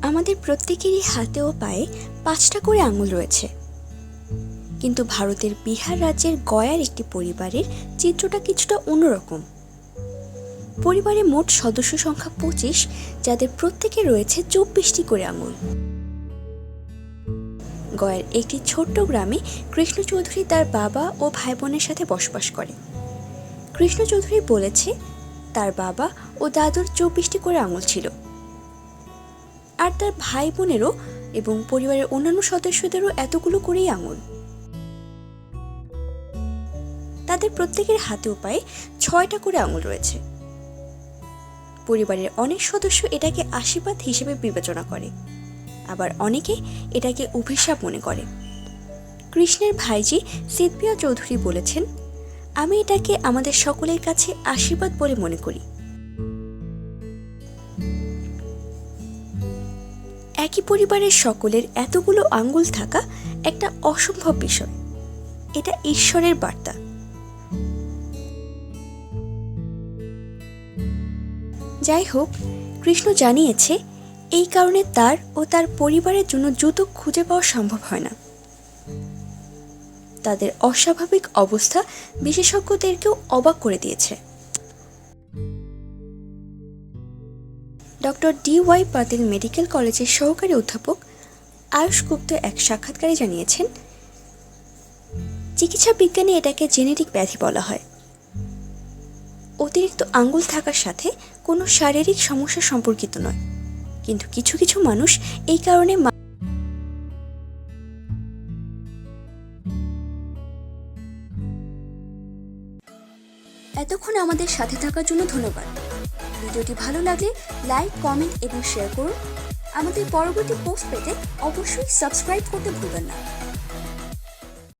আমাদের প্রত্যেকেরই হাতে ও পায়ে 5টা করে আঙুল রয়েছে, কিন্তু ভারতের বিহার রাজ্যের গয়ার একটি পরিবারের চিত্রটা কিছুটা অন্যরকম। পরিবারে মোট সদস্য সংখ্যা 25, যাদের প্রত্যেকে রয়েছে 24টি করে আঙুল। গয়ার একটি ছোট্ট গ্রামে কৃষ্ণ চৌধুরী তার বাবা ও ভাই বোনের সাথে বসবাস করে। কৃষ্ণ চৌধুরী বলেছে তার বাবা ও দাদুর 24টি করে আঙুল ছিল, আর তার ভাই বোনেরও এবং পরিবারের অন্যান্য সদস্যদেরও এতগুলো করেই আঙুল। তাদের প্রত্যেকের হাতে ও পায়ে 6টা করে আঙুল রয়েছে। পরিবারের অনেক সদস্য এটাকে আশীর্বাদ হিসেবে বিবেচনা করে, আবার অনেকে এটাকে অভিশাপ মনে করে। কৃষ্ণের ভাইজি সিদ্ধিয়া চৌধুরী বলেছেন, আমি এটাকে আমাদের সকলের কাছে আশীর্বাদ বলে মনে করি। একই পরিবারের সকলের এতগুলো আঙ্গুল থাকা একটা অসম্ভব বিষয়। এটা ঈশ্বরের বার্তা। যাই হোক, কৃষ্ণ জানিয়েছে এই কারণে তার ও তার পরিবারের জন্য জুতো খুঁজে পাওয়া সম্ভব হয় না। তাদের অস্বাভাবিক অবস্থা বিশেষজ্ঞদেরকেও অবাক করে দিয়েছে। ডক্টর DY পাতিল মেডিকেল কলেজের সহকারী অধ্যাপক আয়ুষ গুপ্ত এক সাক্ষাৎকারে জানিয়েছেন, চিকিৎসা বিজ্ঞানে এটাকে জেনেটিক ব্যাধি বলা হয়। অতিরিক্ত আঙ্গুল থাকার সাথে কোনো শারীরিক সমস্যা সম্পর্কিত নয়, কিন্তু কিছু কিছু মানুষ এই কারণে এতক্ষণ আমাদের সাথে থাকার জন্য ধন্যবাদ। ভিডিওটি ভালো লাগলে লাইক, কমেন্ট এবং শেয়ার করুন। আমাদের পরবর্তী পোস্ট পেতে অবশ্যই সাবস্ক্রাইব করতে ভুলবেন না।